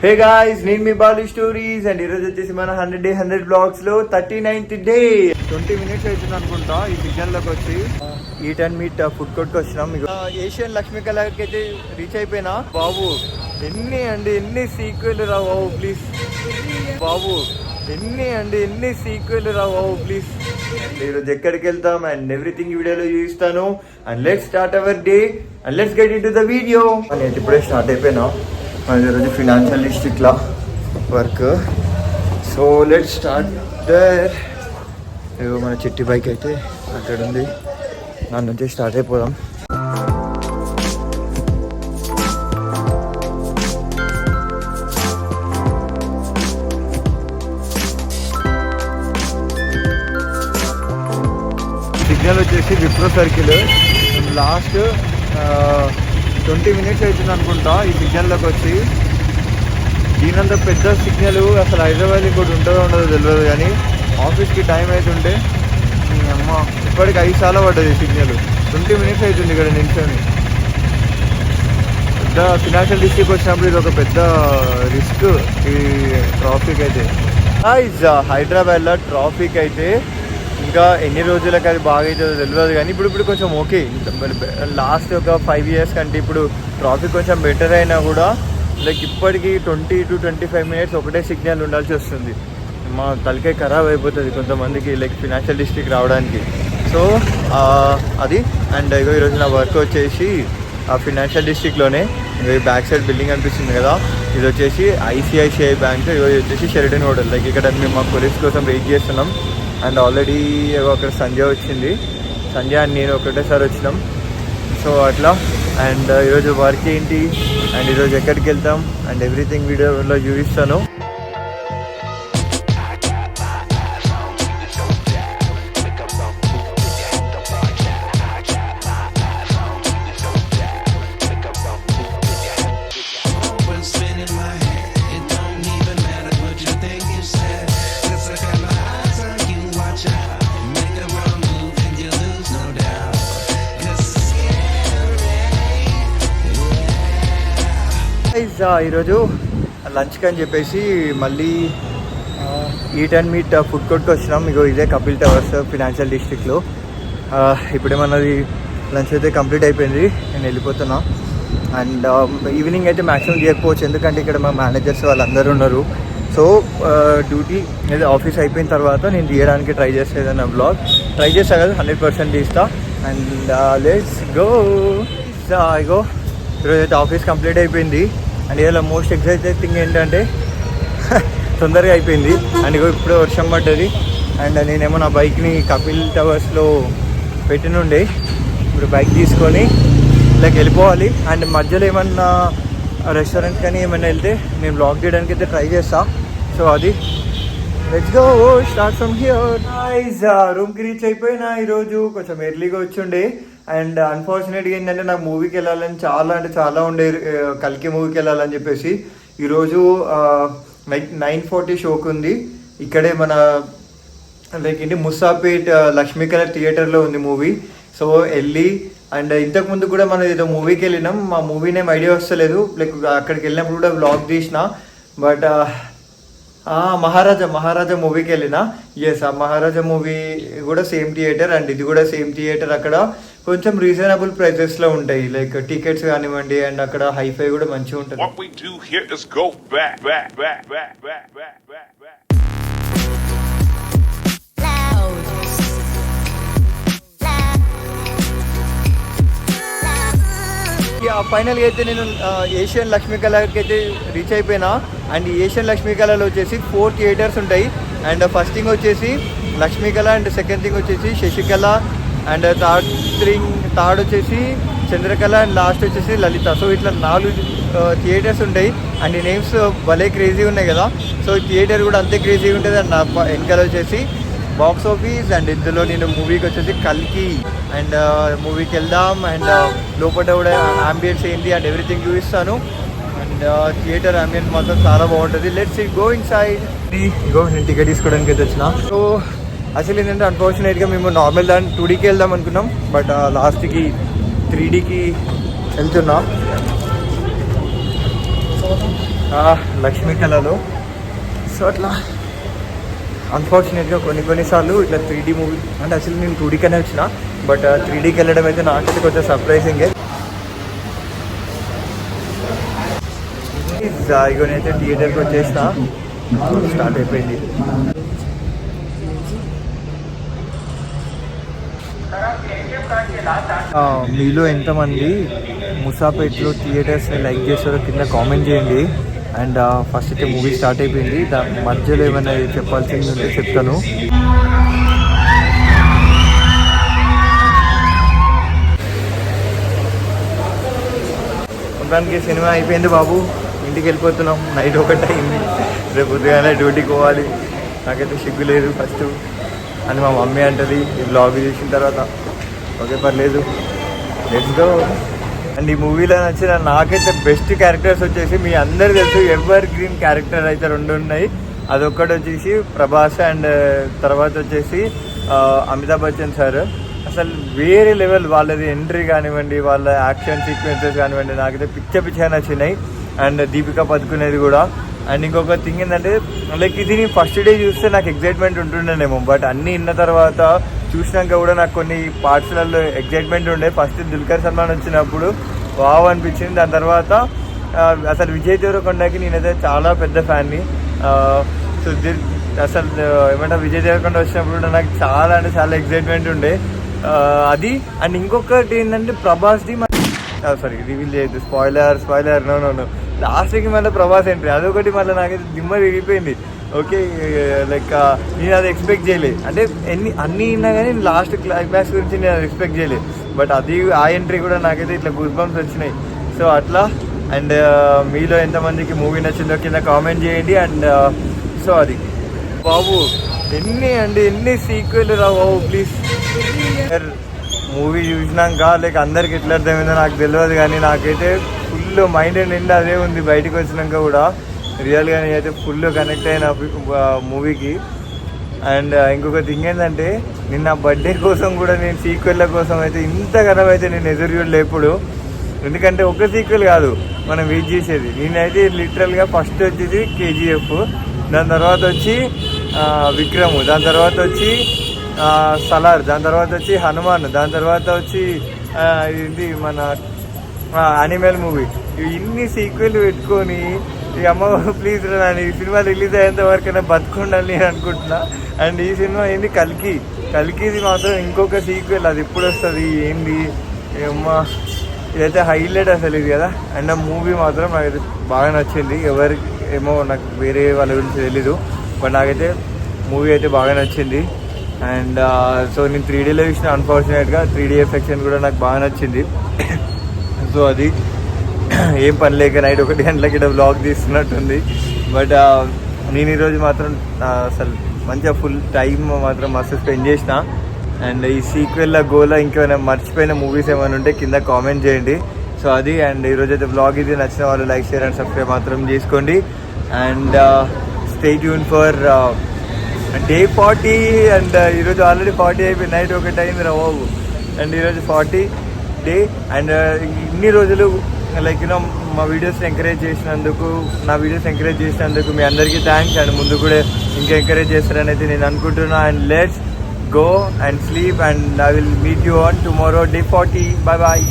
Hey guys, నేను మీ Balu stories and ఈరోజు వచ్చేసి మన 100 డే 100 బ్లాగ్స్ లో 39th డే 20 మినిట్స్ అవుతుంది అనుకుంటా ఈ సిగ్నల్ లోకి వచ్చి eat and meet food court కి వచ్చినాం. ఏషియన్ లక్ష్మీ కళకి అయితే రీచ్ అయిపోయినా. బాబు ఎన్ని సీక్వెల్ రా బాబు ప్లీజ్, బాబు ఎన్ని సీక్వెల్ రా బాబు ప్లీజ్. ఈరోజు ఎక్కడికి వెళ్తాం అండ్ ఎవ్రీథింగ్ వీడియోలో చూపిస్తాను. And let's start our day and let's get into the video. నేను ఇప్పుడే స్టార్ట్ అయిపోయినా ఈరోజు ఫినాన్షియల్ డిస్ట్రిక్ట్లో work. So let's start there. ఇగో మన చిట్టి బైక్ అయితే అక్కడ ఉంది, దాని నుంచి స్టార్ట్ అయిపోదాం. సిగ్నల్ వచ్చేసి విప్రో సర్కిల్. లాస్ట్ 20 మినిట్స్ అవుతుంది అనుకుంటా ఈ సిగ్నల్లోకి వచ్చి. దీనంత పెద్ద సిగ్నల్ అసలు హైదరాబాద్ ఇంకోటి ఉంటుందో ఉండదో తెలియదు, కానీ ఆఫీస్కి టైం అవుతుంటే అమ్మ ఇప్పటికి 5 సార్లు పడ్డది సిగ్నల్. 20 మినిట్స్ అవుతుంది ఇక్కడ నిల్చొని. పెద్ద ఫినాన్షియల్ డిస్ట్రిక్ట్ వచ్చినప్పుడు ఇది ఒక పెద్ద రిస్క్ ఈ ట్రాఫిక్ అయితే. హైదరాబాద్లో ట్రాఫిక్ అయితే ఇంకా ఎన్ని రోజులకు అది బాగా అవుతుందో తెలియదు, కానీ ఇప్పుడు కొంచెం ఓకే. లాస్ట్ ఒక 5 years కంటే ఇప్పుడు ట్రాఫిక్ కొంచెం బెటర్ అయినా కూడా లైక్ ఇప్పటికీ 20 to 25 మినిట్స్ ఒకటే సిగ్నల్ ఉండాల్సి వస్తుంది. మా తలకాయ ఖరాబ్ అయిపోతుంది కొంతమందికి లైక్ ఫినాన్షియల్ డిస్ట్రిక్ట్ రావడానికి. సో అది. అండ్ ఇగో ఈరోజు నా వర్క్ వచ్చేసి ఆ ఫినాన్షియల్ డిస్ట్రిక్ట్లోనే. బ్యాక్ సైడ్ బిల్డింగ్ అనిపిస్తుంది కదా, ఇది వచ్చేసి ICICI బ్యాంక్. ఇగో వచ్చేసి షెరిటన్ హోటల్. లైక్ ఇక్కడ మేము మా కొలీగ్స్ కోసం వెయిట్ చేస్తున్నాం. అండ్ ఆల్రెడీ అక్కడ సంజయ్ వచ్చింది, సంజయ్ అండ్ నేను ఒకటేసారి వచ్చినాం. సో అట్లా. అండ్ ఈరోజు వర్క్ ఏంటి అండ్ ఈరోజు ఎక్కడికి వెళ్తాం అండ్ ఎవ్రీథింగ్ వీడియోలో చూపిస్తాను. ఈరోజు లంచ్కి అని చెప్పేసి మళ్ళీ ఈట్ అండ్ మీట్ ఫుడ్ కోర్ట్కి వచ్చినాం. ఇగో ఇదే కపిల్ టవర్స్ ఫినాన్షియల్ డిస్ట్రిక్ట్లో. ఇప్పుడేమన్నది లంచ్ అయితే కంప్లీట్ అయిపోయింది, నేను వెళ్ళిపోతున్నా. అండ్ ఈవినింగ్ అయితే మ్యాక్సిమం చేయకపోవచ్చు, ఎందుకంటే ఇక్కడ మా మేనేజర్స్ వాళ్ళందరూ ఉన్నారు. సో డ్యూటీ ఏదో ఆఫీస్ అయిపోయిన తర్వాత నేను తీయడానికి ట్రై చేస్తా, ఏదైనా బ్లాగ్ ట్రై చేస్తా కదా 100% తీస్తా. And let's go. ఇగో ఈరోజు అయితే ఆఫీస్ కంప్లీట్ అయిపోయింది. అండ్ ఇలా మోస్ట్ ఎక్సైటింగ్ థింగ్ ఏంటంటే తొందరగా అయిపోయింది. అండ్ ఇగో ఇప్పుడే వర్షం పడ్డది. అండ్ నేనేమో నా బైక్ని కపిల్ టవర్స్లో పెట్టినుండే, ఇప్పుడు బైక్ తీసుకొని లైక్ వెళ్ళిపోవాలి. అండ్ మధ్యలో ఏమన్నా రెస్టారెంట్ కానీ ఏమైనా వెళ్తే నేను బ్లాగ్ చేయడానికి అయితే ట్రై చేస్తా. సో అది. Let's go, start from here. రూమ్కి రీచ్ అయిపోయినా. ఈరోజు కొంచెం ఎర్లీగా వచ్చిండే. అండ్ అన్ఫార్చునేట్గా ఏంటంటే నాకు మూవీకి వెళ్ళాలని చాలా ఉండే, కల్కి మూవీకి వెళ్ళాలని చెప్పేసి. ఈరోజు లైక్ 9:40 షోకి ఉంది. ఇక్కడే మన లైక్ ఏంటి ముసాపేట్ లక్ష్మీకళ థియేటర్లో ఉంది మూవీ. సో వెళ్ళి అండ్ ఇంతకుముందు కూడా మనం ఏదో మూవీకి వెళ్ళినాం, మా మూవీ నేమ్ ఐడియా వస్తలేదు. లైక్ అక్కడికి వెళ్ళినప్పుడు కూడా వ్లాగ్ తీసిన. బట్ మహారాజా మూవీకి వెళ్ళిన. ఎస్, ఆ మహారాజా మూవీ కూడా సేమ్ థియేటర్ అండ్ ఇది కూడా సేమ్ థియేటర్. అక్కడ కొంచెం రీజనబుల్ ప్రైసెస్లో ఉంటాయి లైక్ టికెట్స్ కానివ్వండి, అండ్ అక్కడ హైఫై కూడా మంచిగా ఉంటుంది. ఫైనల్గా అయితే నేను ఏషియన్ లక్ష్మీ కళకి అయితే రీచ్ అయిపోయినా. అండ్ ఏషియన్ లక్ష్మీ కళలో వచ్చేసి 4 థియేటర్స్ ఉంటాయి. అండ్ ఫస్ట్ థింగ్ వచ్చేసి లక్ష్మీ కళ, అండ్ సెకండ్ థింగ్ వచ్చేసి శశికళ, అండ్ థర్డ్ వచ్చేసి చంద్రకళ, అండ్ లాస్ట్ వచ్చేసి లలిత. సో ఇట్లా 4 థియేటర్స్ ఉంటాయి. అండ్ ఈ నేమ్స్ భలే క్రేజీ ఉన్నాయి కదా. సో ఈ థియేటర్ కూడా అంతే క్రేజీ ఉంటుంది. అండ్ నా వెనకాల వచ్చేసి బాక్స్ ఆఫీస్. అండ్ ఇందులో నేను మూవీకి వచ్చేసి కల్కి అండ్ మూవీకి వెళ్దాం. అండ్ లోపల కూడా అంబియన్స్ ఏంటి అండ్ ఎవ్రీథింగ్ చూపిస్తాను. అండ్ థియేటర్ అంబియన్స్ మాత్రం చాలా బాగుంటుంది. Let's go inside. ఇగో నేను టికెట్ తీసుకోవడానికి అయితే వచ్చిన. సో అసలు ఏంటంటే అన్ఫార్చునేట్గా మేము నార్మల్ 2Dకి వెళ్దాం అనుకున్నాం, బట్ లాస్ట్కి 3Dకి వెళ్తున్నా. లక్ష్మీ కళలో. సో అట్లా అన్ఫార్చునేట్గా కొన్నిసార్లు ఇట్లా 3D మూవీ అంటే అసలు నేను 2Dకనే వచ్చిన, బట్ 3Dకి వెళ్ళడం అయితే నాకైతే కొంచెం సర్ప్రైజింగే. ఇగో నేనైతే థియేటర్కి వచ్చేసిన, స్టార్ట్ అయిపోయింది. మీలో ఎంతమంది ముసాపేట్లో థియేటర్స్ని లైక్ చేస్తారో కింద కామెంట్ చేయండి. అండ్ ఫస్ట్ అయితే మూవీ స్టార్ట్ అయిపోయింది. దాని మధ్యలో ఏమైనా చెప్పాల్సింది ఉంటే చెప్తాను. మొత్తానికి సినిమా అయిపోయింది బాబు, ఇంటికి వెళ్ళిపోతున్నాం. నైట్ 1 అయింది, రేపు ఉదయాన్నే డ్యూటీకి పోవాలి. నాకైతే సిగ్గు లేదు ఫస్ట్ అని మా మమ్మీ అంటది ఈ బ్లాగ్ చేసిన తర్వాత. ఓకే పర్లేదు, లెట్స్ గో. అండ్ ఈ మూవీలో నచ్చిన నాకైతే బెస్ట్ క్యారెక్టర్స్ వచ్చేసి మీ అందరు తెలుసు, ఎవర్ గ్రీన్ క్యారెక్టర్ అయితే 2 ఉన్నాయి. అదొక్కటి వచ్చేసి ప్రభాస్ అండ్ తర్వాత వచ్చేసి అమితాబ్ బచ్చన్ సార్. అసలు వేరే లెవెల్ వాళ్ళది ఎంట్రీ కానివ్వండి, వాళ్ళ యాక్షన్ సీక్వెన్సెస్ కానివ్వండి, నాకైతే పిచ్చగా నచ్చినాయి. అండ్ దీపికా పదుకునేది కూడా. అండ్ ఇంకొక థింగ్ ఏంటంటే లైక్ ఇది నేను ఫస్ట్ డే చూస్తే నాకు ఎగ్జైట్మెంట్ ఉంటుండేనేమో, బట్ అన్నీ విన్న తర్వాత చూసినాక కూడా నాకు కొన్ని పార్ట్స్లలో ఎగ్జైట్మెంట్ ఉండే. ఫస్ట్ దుల్కర్ సల్మాన్ వచ్చినప్పుడు వావ్ అనిపించింది. దాని తర్వాత అసలు విజయ్ దేవరకొండకి నేనైతే చాలా పెద్ద ఫ్యాన్ని. సో అసలు ఏమంటే విజయ్ దేవరకొండ వచ్చినప్పుడు కూడా నాకు చాలా అంటే చాలా ఎగ్జైట్మెంట్ ఉండే అది. అండ్ ఇంకొకటి ఏంటంటే ప్రభాస్ది సారీ రివీల్ చేయొద్దు, స్పాయిలర్ నో లాస్ట్కి మళ్ళీ ప్రభాస్ ఎంట్రీ అదొకటి మళ్ళీ నాకైతే దిమ్మ తిరిగిపోయింది. ఓకే లైక్ నేను అది ఎక్స్పెక్ట్ చేయలేదు, అంటే అన్నీ విన్నా కానీ లాస్ట్ క్లైమాక్స్ గురించి నేను అది ఎక్స్పెక్ట్ చేయలేదు. బట్ అది ఆ ఎంట్రీ కూడా నాకైతే ఇట్లా గూస్ బంప్స్ వచ్చినాయి. సో అట్లా. అండ్ మీలో ఎంతమందికి మూవీ నచ్చిందో కింద కామెంట్ చేయండి. అండ్ సో అది బాబు ఎన్ని సీక్వెల్ రా బాబు ప్లీజ్. మూవీ చూసినాక లైక్ అందరికి ఎట్లా అర్థమైందో నాకు తెలియదు, కానీ నాకైతే ఫుల్ మైండ్ నిండా అదే ఉంది. బయటకు వచ్చినాక కూడా రియల్గా నేనైతే ఫుల్ కనెక్ట్ అయిన మూవీకి. అండ్ ఇంకొక థింగ్ ఏంటంటే నిన్న బర్త్డే కోసం కూడా నేను సీక్వెల్ల కోసం అయితే ఇంతగానం అయితే నేను ఎదురు చూడలే ఎప్పుడు. ఎందుకంటే ఒక సీక్వెల్ కాదు మనం వెయిట్ చేసేది. నేనైతే లిటరల్గా ఫస్ట్ వచ్చేది KGF, దాని తర్వాత వచ్చి విక్రమ్, దాని తర్వాత వచ్చి సలార్, దాని తర్వాత వచ్చి హనుమాన్, దాని తర్వాత వచ్చి ఇది మన యానిమల్ మూవీ. ఇన్ని సీక్వెల్ పెట్టుకొని ఈ అమ్మ ప్లీజ్ నేను ఈ సినిమా రిలీజ్ అయ్యేంత వరకైనా బతుకుండాలి నేను అనుకుంటున్నా. అండ్ ఈ సినిమా ఏంది కల్కిది మాత్రం ఇంకొక సీక్వెల్, అది ఎప్పుడు వస్తుంది ఏంది అమ్మ, ఇదైతే హైలైట్ అసలు ఇది కదా. అండ్ ఆ మూవీ మాత్రం నాకైతే బాగా నచ్చింది. ఎవరికి ఏమో నాకు వేరే వాళ్ళ గురించి తెలీదు, బట్ నాకైతే మూవీ అయితే బాగా నచ్చింది. అండ్ సో నేను 3Dలో చూసిన, అన్ఫార్చునేట్గా 3D ఎఫెక్షన్ కూడా నాకు బాగా నచ్చింది. సో అది ఏం పని లేక నైట్ 1 గంటలకి ఇక్కడ వ్లాగ్ తీస్తున్నట్టుంది. బట్ నేను ఈరోజు మాత్రం అసలు మంచిగా ఫుల్ టైం మాత్రం మస్తు స్పెండ్ చేసిన. అండ్ ఈ సీక్వెల్ గోలా ఇంకేమైనా మర్చిపోయిన మూవీస్ ఏమైనా ఉంటే కింద కామెంట్ చేయండి. సో అది. అండ్ ఈరోజు అయితే వ్లాగ్ ఇది నచ్చిన వాళ్ళు లైక్ షేర్ అండ్ సబ్స్క్రైబ్ మాత్రం చేసుకోండి. And stay tune for day 40. And ఈరోజు ఆల్రెడీ 40 అయిపోయింది, నైట్ 1 అయింది రా బాబు. అండ్ ఈరోజు 40 డే. అండ్ ఇన్ని రోజులు లైక్ యూనో మా వీడియోస్ని ఎంకరేజ్ చేసినందుకు, నా వీడియోస్ ఎంకరేజ్ చేసినందుకు మీ అందరికీ థ్యాంక్స్. అండ్ ముందు కూడా ఇంకా ఎంకరేజ్ చేస్తారని అయితే నేను అనుకుంటున్నా. And let's go and sleep, and I will meet you on tomorrow, day 40. Bye bye.